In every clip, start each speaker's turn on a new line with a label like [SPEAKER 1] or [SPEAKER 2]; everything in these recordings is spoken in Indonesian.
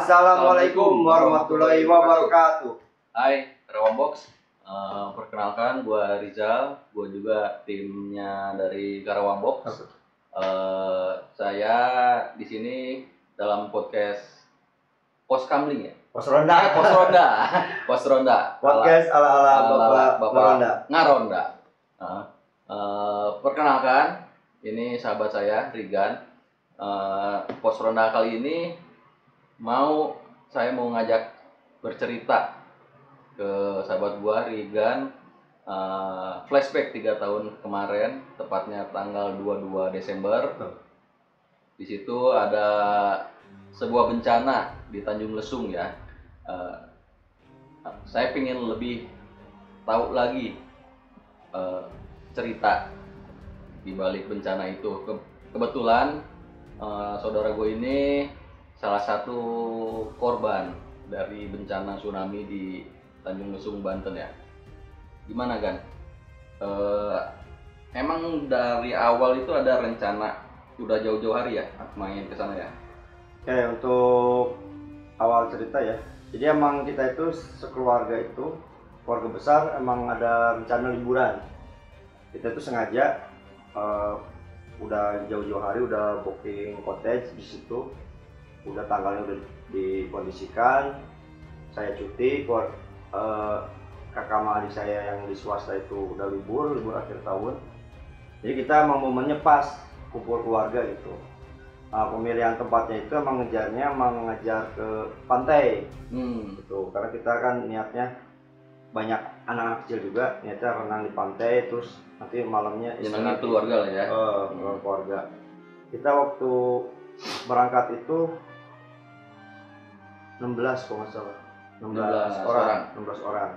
[SPEAKER 1] Assalamualaikum warahmatullahi wabarakatuh.
[SPEAKER 2] Hai, Karawang Box. Perkenalkan, gue Rizal. Gue juga timnya dari Karawang Box. Saya di sini dalam podcast Pos Kamling ya.
[SPEAKER 1] Pos Ronda.
[SPEAKER 2] Pos Ronda.
[SPEAKER 1] Podcast ala
[SPEAKER 2] Bapak Ngaronda. Perkenalkan, ini sahabat saya Rigan. Pos Ronda kali ini saya mau ngajak bercerita ke sahabat gua Rigan, flashback 3 tahun kemarin, tepatnya tanggal 22 Desember. Di situ ada sebuah bencana di Tanjung Lesung ya. Saya ingin lebih tahu lagi cerita di balik bencana itu. Kebetulan saudara gue ini salah satu korban dari bencana tsunami di Tanjung Lesung, Banten ya. Gimana Gan? Emang dari awal itu ada rencana udah jauh-jauh hari ya main ke sana ya?
[SPEAKER 1] Oke, untuk awal cerita ya. Jadi emang kita itu sekeluarga itu, keluarga besar emang ada rencana liburan. Kita itu sengaja udah jauh-jauh hari udah booking cottage di situ. Udah tanggalnya udah dikondisikan, saya cuti, kakak sama adik saya yang di swasta itu udah libur akhir tahun. Jadi kita emang momennya pas kumpul keluarga gitu. Pemilihan tempatnya itu emang ngejar ke pantai, gitu. Karena kita kan niatnya banyak anak-anak kecil juga, niatnya renang di pantai, terus nanti malamnya
[SPEAKER 2] istirahat keluarga lah ya.
[SPEAKER 1] Keluarga. Kita waktu berangkat itu 16 kalau nggak salah, 16 orang.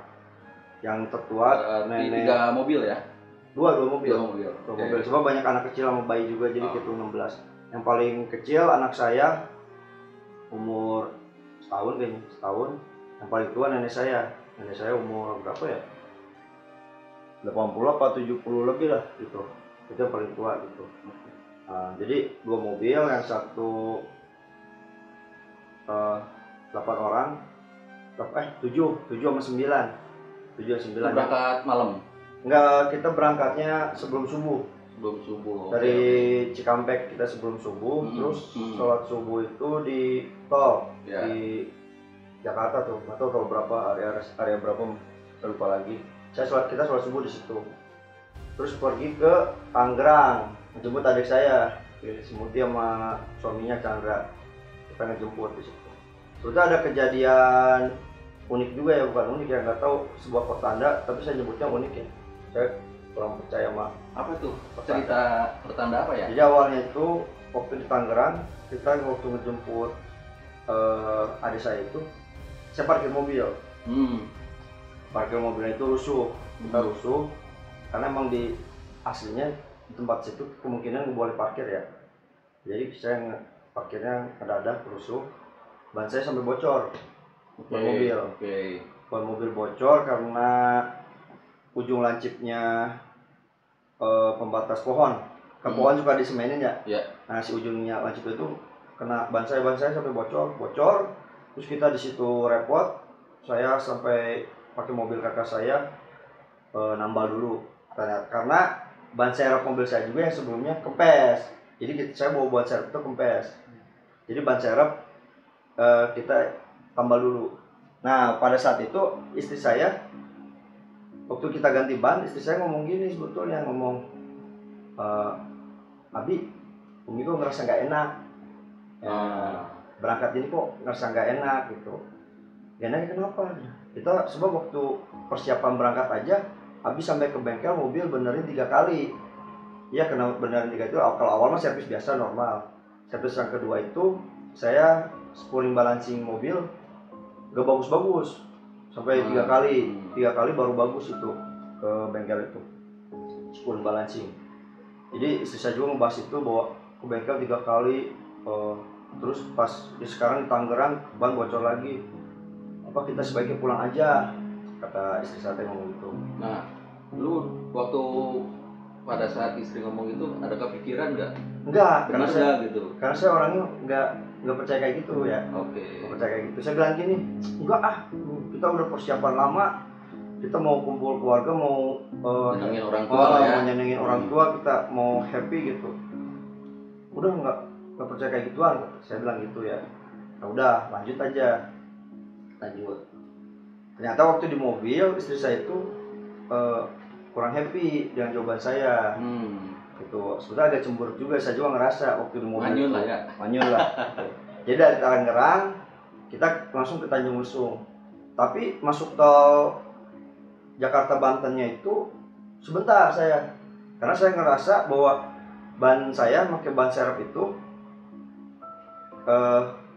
[SPEAKER 1] Yang tertua nenek
[SPEAKER 2] 3 mobil ya?
[SPEAKER 1] Dua mobil.
[SPEAKER 2] Okay.
[SPEAKER 1] Sebab banyak anak kecil sama bayi juga, jadi gitu 16. Yang paling kecil anak saya umur setahun. Yang paling tua nenek saya umur berapa ya? 80 apa 70 lebih lah gitu. Itu yang paling tua gitu. Jadi 2 mobil, yang satu 8 orang, 7 sama 9.
[SPEAKER 2] Berangkat malam?
[SPEAKER 1] Enggak, kita berangkatnya sebelum subuh. Dari Cikampek kita sebelum subuh, terus sholat subuh itu di tol di Jakarta tuh, nggak tahu kalau berapa area berapa, saya lupa lagi. Kita sholat subuh di situ. Terus pergi ke Tangerang, menjemput adik saya, Muti sama suaminya Chandra. Kita ngejemput di situ. Terus ada kejadian unik juga ya, bukan unik ya, nggak tahu sebuah pertanda, tapi saya nyebutnya unik ya. Saya kurang percaya sama
[SPEAKER 2] apa tuh cerita pertanda apa ya?
[SPEAKER 1] Jadi awalnya itu waktu di Tangerang, kita waktu ngejemput adik saya itu, saya parkir mobil. Parkir mobilnya itu rusuh, kita rusuh, karena emang di aslinya di tempat situ kemungkinan nggak boleh parkir ya. Jadi saya parkirnya mendadak rusuh, ban saya sampai bocor. Ban mobil bocor karena ujung lancipnya pembatas pohon. Kan pohon suka disemenin ya. Nah, si ujungnya lancip itu kena ban saya sampai bocor. Terus kita di situ repot. Saya sampai pakai mobil kakak saya nambal dulu. Karena ban serep mobil saya juga yang sebelumnya kempes. Jadi saya bawa ban serep itu kempes. Jadi ban serep kita tambal dulu. Nah, pada saat itu istri saya, waktu kita ganti ban, istri saya ngomong gini sebetulnya, Abi, Umi kok ngerasa nggak enak, berangkat ini kok ngerasa nggak enak gitu. Gak enak kenapa? Kita sebab waktu persiapan berangkat aja, Abi sampai ke bengkel mobil benerin 3 kali. Ya, kena benerin 3 itu. Kalau awal mah servis biasa normal. Servis yang kedua itu saya spooling balancing mobil gak bagus-bagus sampai 3 kali baru bagus itu ke bengkel itu spooling balancing. Jadi istri saya juga ngebahas itu, bawa ke bengkel 3 kali, terus pas sekarang di Tangerang ban bocor lagi, apa kita sebaiknya pulang aja, kata istri saya ngomong gitu.
[SPEAKER 2] Nah, lu waktu pada saat istri ngomong itu ada kepikiran nggak?
[SPEAKER 1] Enggak,
[SPEAKER 2] Benar nggak gitu?
[SPEAKER 1] karena saya orangnya nggak percaya kayak gitu ya.
[SPEAKER 2] Oke.
[SPEAKER 1] Nggak percaya kayak gitu. Saya bilang gini, enggak ah, kita udah persiapan lama, kita mau kumpul keluarga, mau
[SPEAKER 2] Nyenengin orang tua lah ya.
[SPEAKER 1] mau nyenengin orang tua, kita mau happy gitu. Udah nggak percaya kayak gituan, saya bilang gitu ya. Nah, udah lanjut aja, lanjut. Ternyata waktu di mobil istri saya itu kurang happy dengan jawaban saya. Gitu. Sebenarnya agak cemburu juga, saya juga ngerasa waktu di mobil.
[SPEAKER 2] Manyun lah ya.
[SPEAKER 1] Manyun lah. Gitu. Jadi dari Tangerang kita langsung ke Tanjung Lesung. Tapi masuk tol Jakarta Bantennya itu sebentar saya. Karena saya ngerasa bahwa ban saya pakai ban serep itu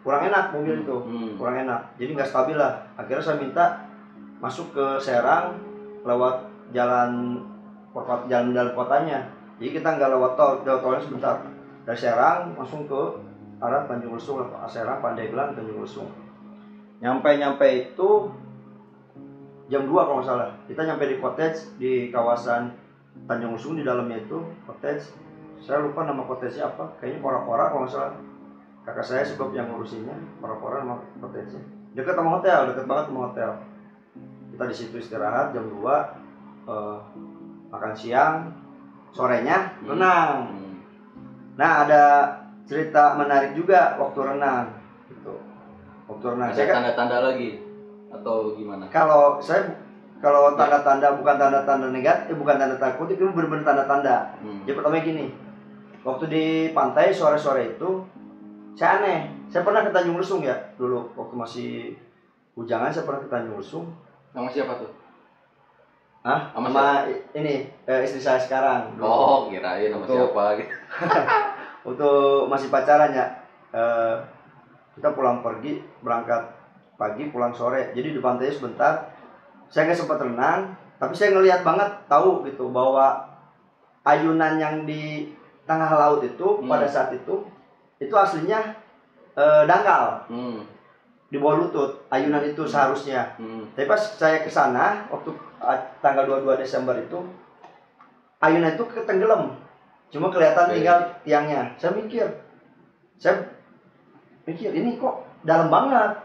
[SPEAKER 1] kurang enak mobil itu. Kurang enak. Jadi nggak stabil lah. Akhirnya saya minta masuk ke Serang lewat jalan dalam kotanya. Jadi kita nggak lewat tol, tolnya sebentar. Dari Serang langsung ke arah Tanjung Lesung, Serang, Pandeglang, Tanjung Lesung. Nyampe itu jam 2 kalau nggak salah. Kita nyampe di cottage di kawasan Tanjung Lesung, di dalamnya itu cottage. Saya lupa nama cottage-nya apa, kayaknya Kora-Kora kalau nggak salah. Kakak saya sebab yang ngurusinnya, Kora-Kora nama cottage-nya. Dekat sama hotel, dekat banget sama hotel. Kita di situ istirahat jam 2, makan siang, sorenya renang. Nah, ada cerita menarik juga waktu renang gitu. Waktu renang
[SPEAKER 2] ada tanda-tanda lagi atau gimana? Kalau
[SPEAKER 1] tanda-tanda bukan tanda-tanda negatif, bukan tanda-tanda kutip, itu benar-benar tanda-tanda. Jadi pertama gini, waktu di pantai sore-sore itu saya aneh. Saya pernah ke Tanjung Lesung ya dulu waktu masih bujangan, saya pernah ke Tanjung Lesung.
[SPEAKER 2] Sama siapa tuh?
[SPEAKER 1] Sama ini istri saya sekarang.
[SPEAKER 2] Oh, kirain sama siapa gitu.
[SPEAKER 1] Waktu masih pacaran ya, kita berangkat pagi, pulang sore. Jadi di pantai sebentar. Saya nggak sempat renang, tapi saya ngelihat banget, tahu gitu bahwa ayunan yang di tengah laut itu pada saat itu aslinya dangkal. Di bawah lutut, ayunan itu seharusnya. Tapi pas saya ke sana waktu tanggal 22 Desember itu, ayunan itu ketenggelam. Cuma kelihatan tinggal tiangnya. Saya mikir ini kok dalam banget.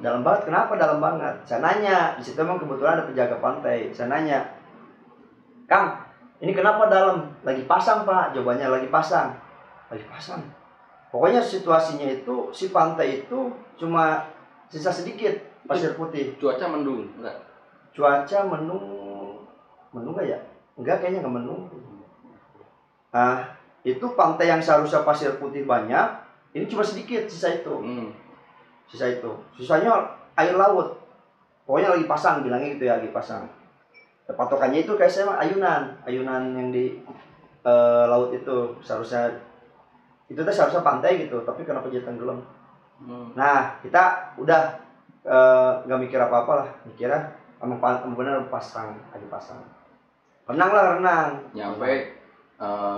[SPEAKER 1] Dalam banget, kenapa dalam banget? Saya nanya, di situ memang kebetulan ada penjaga pantai. Saya nanya, "Kang, ini kenapa dalam?" "Lagi pasang, Pak." Jawabannya, lagi pasang. Lagi pasang. Pokoknya situasinya itu, si pantai itu cuma sisa sedikit pasir putih.
[SPEAKER 2] Cuaca mendung enggak?
[SPEAKER 1] Cuaca mendung enggak ya? Enggak, kayaknya enggak mendung. Itu pantai yang seharusnya pasir putih banyak, ini cuma sedikit sisa itu. Sisanya air laut. Pokoknya lagi pasang, bilangnya gitu ya, lagi pasang. Patokannya itu kayak saya ayunan yang di laut itu seharusnya pantai gitu, tapi kenapa jadi tenggelam? Nah, kita udah nggak mikir apa-apa lah, mikirnya emang benar lagi pasang. Renang.
[SPEAKER 2] Nyampe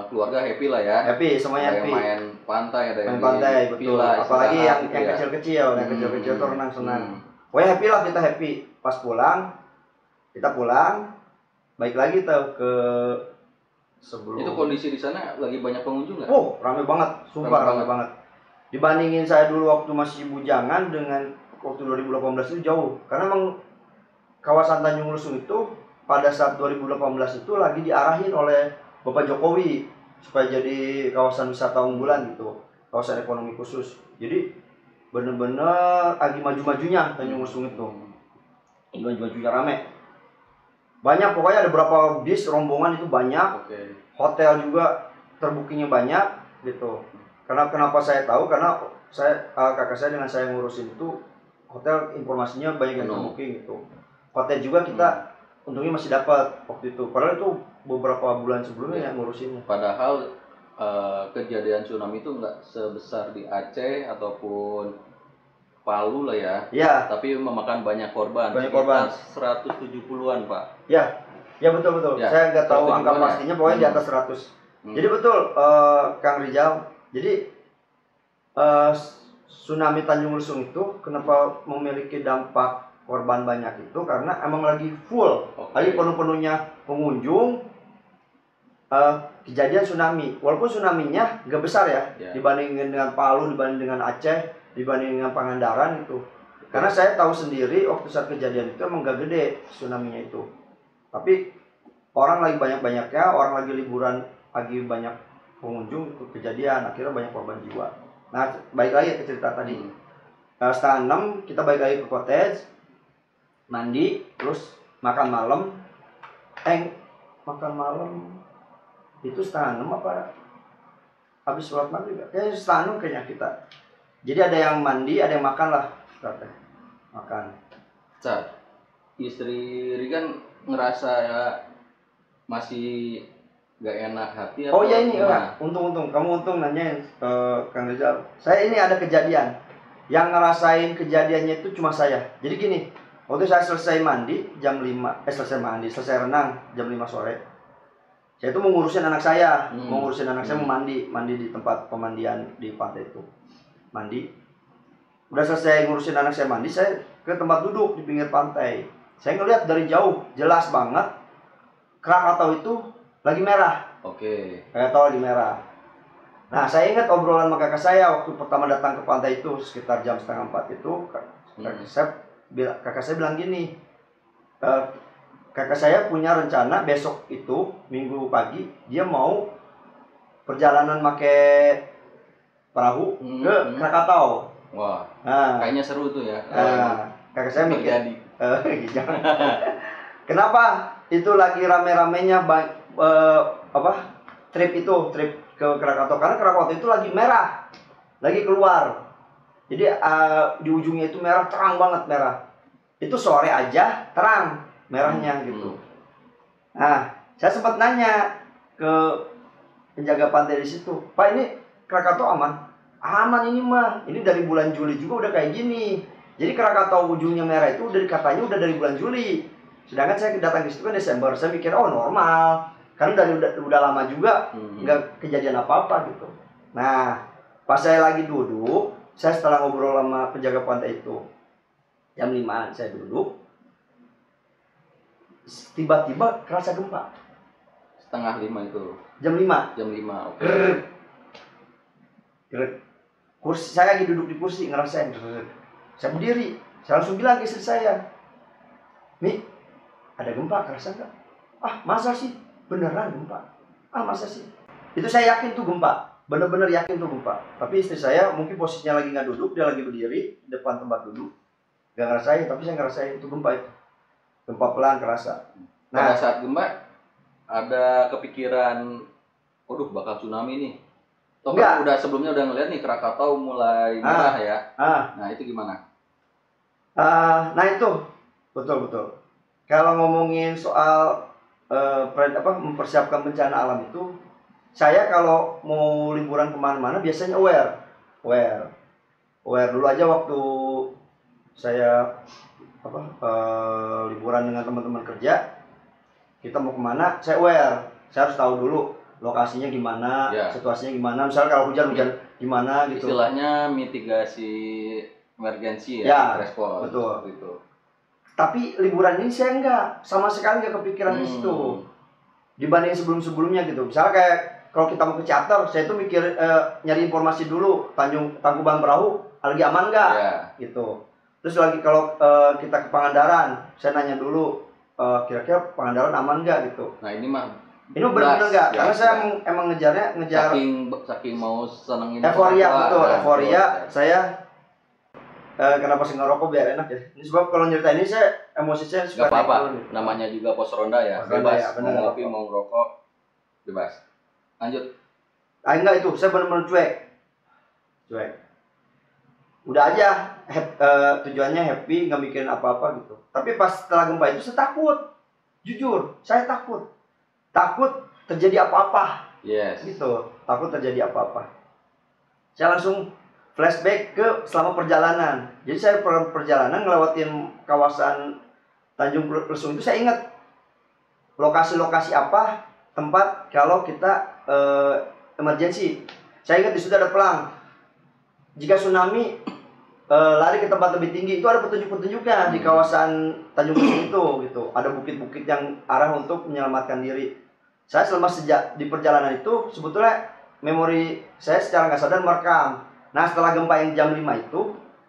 [SPEAKER 2] keluarga happy lah ya.
[SPEAKER 1] Happy, semuanya happy.
[SPEAKER 2] Main pantai,
[SPEAKER 1] main pantai, betul. Apalagi yang kecil-kecil, tuh renang senang. Pokoknya happy lah, kita happy. Pas kita pulang, baik lagi tuh ke sebelum.
[SPEAKER 2] Itu kondisi di sana lagi banyak pengunjung nggak?
[SPEAKER 1] Oh, ramai banget, sumpah ramai banget. Dibandingin saya dulu waktu masih bujangan dengan waktu 2018 itu jauh. Karena emang kawasan Tanjung Lesung itu pada saat 2018 itu lagi diarahin oleh Bapak Jokowi supaya jadi kawasan wisata unggulan gitu, kawasan ekonomi khusus. Jadi bener-bener lagi maju-majunya Tanjung Lesung itu. Maju-majunya rame. Banyak, pokoknya ada berapa bis rombongan itu banyak. Hotel juga terbukingnya banyak gitu. Kenapa saya tahu? Karena kakak saya dengan saya ngurusin itu hotel, informasinya banyak yang terbooking gitu. Hotel juga kita untungnya masih dapat waktu itu. Padahal itu beberapa bulan sebelumnya yang ngurusinnya.
[SPEAKER 2] Padahal kejadian tsunami itu nggak sebesar di Aceh ataupun Palu lah ya.
[SPEAKER 1] Iya.
[SPEAKER 2] Tapi memakan banyak korban. 170-an, Pak.
[SPEAKER 1] Ya betul. Ya, saya nggak tahu angka pastinya, pokoknya di atas 100. Jadi betul, Kang Rizal. Jadi tsunami Tanjung Lesung itu kenapa memiliki dampak korban banyak itu karena emang lagi full, lagi penuh-penuhnya pengunjung. kejadian tsunami. Walaupun tsunami-nya nggak besar ya,
[SPEAKER 2] Ya.
[SPEAKER 1] dibandingin dengan Palu, dibanding dengan Aceh, dibanding dengan Pangandaran itu. Karena saya tahu sendiri waktu saat kejadian itu emang nggak gede tsunami-nya itu. Tapi orang lagi banyak-banyaknya, orang lagi liburan, lagi banyak pengunjung itu kejadian, akhirnya banyak korban jiwa. Nah, balik lagi ke cerita tadi. Setengah 6 kita balik lagi ke cottage, mandi, terus makan malam. Makan malam itu setengah 6 apa habis sholat maghrib ya? Kayaknya setengah 6 kayaknya kita. Jadi ada yang mandi, ada yang makan lah. Makan.
[SPEAKER 2] Cat, istri Rigan ngerasa ya masih gak enak hati
[SPEAKER 1] Oh ya ini,
[SPEAKER 2] gimana?
[SPEAKER 1] untung kamu nanyain Kang Rizal. Saya ini ada kejadian. Yang ngerasain kejadiannya itu cuma saya. Jadi gini, waktu saya selesai mandi jam 5, selesai renang jam 5 sore. Saya itu mau ngurusin anak saya, saya mau mandi di tempat pemandian di pantai itu. Mandi. Udah selesai ngurusin anak saya mandi, saya ke tempat duduk di pinggir pantai. Saya ngeliat dari jauh, jelas banget Krakatau itu lagi merah.
[SPEAKER 2] Oke.
[SPEAKER 1] Krakatau lagi merah. Nah, saya ingat obrolan sama kakak saya waktu pertama datang ke pantai itu sekitar jam setengah 4 itu. Kakak saya bilang gini, kakak saya punya rencana besok itu minggu pagi dia mau perjalanan pakai perahu ke Krakatau.
[SPEAKER 2] Wah, kayaknya seru tuh ya.
[SPEAKER 1] Kakak saya mikir, kenapa itu lagi rame-ramenya trip ke Krakatau, karena Krakatau itu lagi merah, lagi keluar. Jadi di ujungnya itu merah, terang banget merah. Itu sore aja terang merahnya gitu. Nah, saya sempat nanya ke penjaga pantai di situ, Pak, ini Krakatau aman? Aman ini mah, ini dari bulan Juli juga udah kayak gini. Jadi Krakatau ujungnya merah itu katanya udah dari bulan Juli. Sedangkan saya datang ke situ kan Desember, saya mikir oh normal, karena udah lama juga nggak kejadian apa-apa gitu. Nah, pas saya lagi duduk, saya setelah ngobrol sama penjaga pantai itu, jam 5 saya duduk, tiba-tiba kerasa gempa.
[SPEAKER 2] Setengah 5 itu.
[SPEAKER 1] Jam 5.
[SPEAKER 2] Jam 5, oke.
[SPEAKER 1] Kursi saya lagi duduk di kursi ngerasain. Saya berdiri, saya langsung bilang ke istri saya, "Mi, ada gempa, kerasa nggak?" "Ah, masa sih? Beneran gempa?" "Ah, masa sih?" Itu saya yakin tuh gempa, bener-bener yakin tuh gempa. Tapi istri saya mungkin posisinya lagi nggak duduk, dia lagi berdiri di depan tempat duduk, nggak ngerasain. Tapi saya ngerasain itu gempa itu, gempa pelan kerasa.
[SPEAKER 2] Nah, pada saat gempa ada kepikiran, waduh bakal tsunami nih. Toh kan udah sebelumnya udah ngeliat nih Krakatau mulai merah ya. Nah itu gimana?
[SPEAKER 1] Nah itu betul. Kalau ngomongin soal mempersiapkan bencana alam itu, saya kalau mau liburan kemana-mana biasanya aware dulu aja waktu saya liburan dengan teman-teman kerja, kita mau kemana, saya aware, saya harus tahu dulu lokasinya gimana, situasinya gimana, misalnya kalau hujan gimana gitu.
[SPEAKER 2] Istilahnya mitigasi emergensi ya, respon.
[SPEAKER 1] Betul.
[SPEAKER 2] Gitu.
[SPEAKER 1] Tapi liburan ini saya sama sekali nggak kepikiran di situ. Dibanding sebelum-sebelumnya gitu. Misalnya kayak kalau kita mau ke charter, saya tuh mikir nyari informasi dulu, Tangkuban Perahu lagi aman nggak, gitu. Terus lagi kalau kita ke Pangandaran, saya nanya dulu kira-kira Pangandaran aman nggak gitu.
[SPEAKER 2] Nah ini
[SPEAKER 1] benar-benar nggak, karena saya emang ngejar
[SPEAKER 2] saking mau senengin
[SPEAKER 1] euforia. Saya kenapa sih ngerokok biar enak ya. Ini sebab kalau cerita ini saya emosi saya suka
[SPEAKER 2] naik turun. Gitu. Namanya juga pos ronda ya, bebas. Mau ngopi mau ngerokok bebas. Lanjut.
[SPEAKER 1] Enggak, itu saya benar-benar cuek. Udah aja tujuannya happy, nggak mikirin apa-apa gitu. Tapi pas setelah gempa itu saya takut. Jujur, saya takut terjadi apa-apa. Gitu, takut terjadi apa-apa. Saya langsung flashback ke selama perjalanan. Jadi saya perjalanan ngelewatin kawasan Tanjung Lesung itu, saya ingat lokasi-lokasi apa tempat kalau kita emergency. Saya ingat di situ ada pelang. Jika tsunami lari ke tempat lebih tinggi, itu ada petunjuk-petunjuknya di kawasan Tanjung Lesung itu gitu. Ada bukit-bukit yang arah untuk menyelamatkan diri. saya selama sejak di perjalanan itu sebetulnya memori saya secara nggak sadar merekam. Nah setelah gempa yang jam 5 itu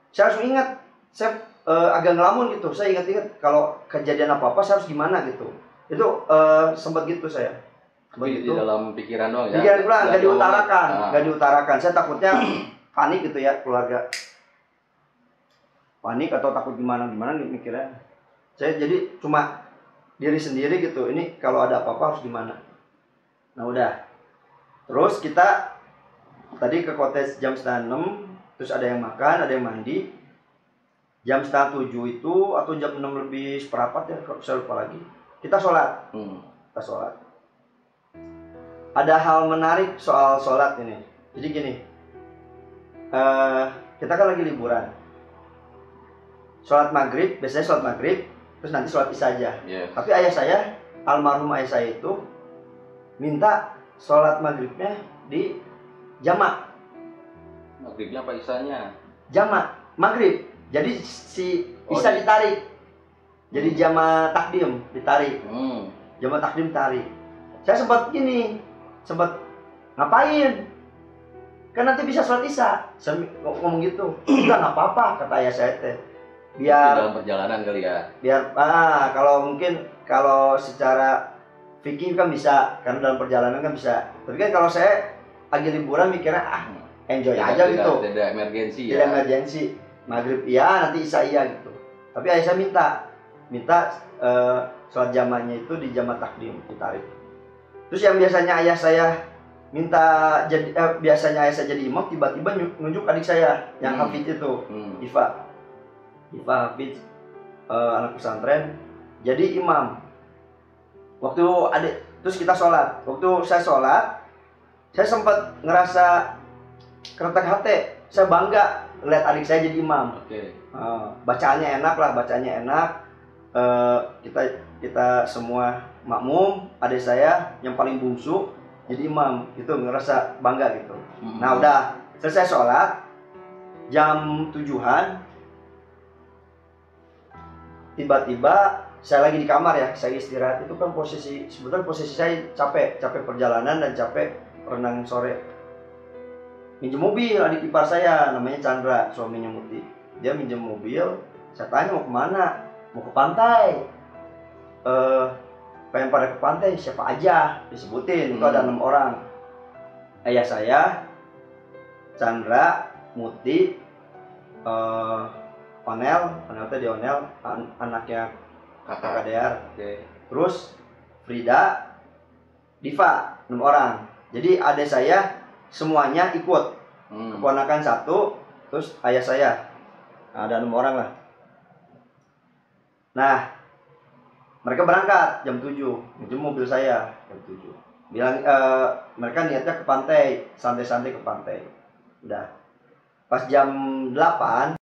[SPEAKER 1] saya langsung ingat, saya agak ngelamun gitu, saya ingat-ingat kalau kejadian apa-apa saya harus gimana gitu. Itu sempat gitu saya.
[SPEAKER 2] Tapi di dalam pikiran doang ya.
[SPEAKER 1] Pikiran pulang nggak diutarakan,
[SPEAKER 2] Nah.
[SPEAKER 1] nggak diutarakan. Saya takutnya panik gitu ya, keluarga panik atau takut gimana mikirnya. Saya jadi cuma diri sendiri gitu. Ini kalau ada apa-apa harus gimana. Nah udah. Terus kita tadi ke cottage jam 6:30, terus ada yang makan, ada yang mandi. Jam 6:30 itu atau jam 6 lebih seperempat ya, saya lupa lagi. Kita sholat. Kita sholat. Ada hal menarik soal sholat ini. Jadi gini, kita kan lagi liburan. Sholat maghrib, biasanya sholat maghrib, terus nanti sholat isya aja.
[SPEAKER 2] Yes.
[SPEAKER 1] Tapi ayah saya, almarhum ayah saya itu minta sholat maghribnya di jamak.
[SPEAKER 2] Maghribnya apa isanya?
[SPEAKER 1] Jamak, maghrib. Jadi si isya ditarik. Jadi jamak takdim ditarik. Jamak takdim tarik. Saya sempat gini, sempat ngapain? Kan nanti bisa sholat isya. Saya ngomong gitu. Udah nggak apa-apa kata ayah saya teh. Biar
[SPEAKER 2] dalam perjalanan kali ya.
[SPEAKER 1] Biar kalau mungkin kalau secara fikih kan bisa, karena dalam perjalanan kan bisa. Tapi kan kalau saya lagi liburan mikirnya enjoy aja gitu.
[SPEAKER 2] Tidak emergensi ya.
[SPEAKER 1] Tidak emergensi. Maghrib iya, nanti isya iya gitu. Tapi ayah saya minta sholat jamaknya itu di jamak takdim ditarik. Terus yang biasanya ayah saya biasanya ayah saya jadi imam, tiba-tiba nunjuk adik saya yang hafid itu, Iva Hafiz, anak pesantren, jadi imam. Terus kita sholat. Waktu saya sholat, saya sempat ngerasa keretak hati. Saya bangga lihat adik saya jadi imam. Bacaannya enak. Kita semua makmum, adik saya yang paling bungsu jadi imam. Itu ngerasa bangga gitu. Nah udah selesai sholat, jam 7-an. Tiba-tiba saya lagi di kamar ya, saya istirahat. Itu kan sebetulnya posisi saya capek perjalanan dan capek renang sore. Minjem mobil adik ipar saya, namanya Chandra, suaminya Muti. Dia minjem mobil, saya tanya mau kemana? Mau ke pantai. Pengen pada ke pantai, siapa aja disebutin. Itu ada 6 orang. Ayah saya, Chandra, Muti, Onel anaknya kakak Dear. Terus Frida, Diva, 6 orang. Jadi adik saya semuanya ikut. Keponakan 1, terus ayah saya. Nah, ada 6 orang lah. Nah, mereka berangkat jam 7, minjem mobil saya jam 7. Bilang mereka niatnya ke pantai, santai-santai ke pantai. Udah. Pas jam 8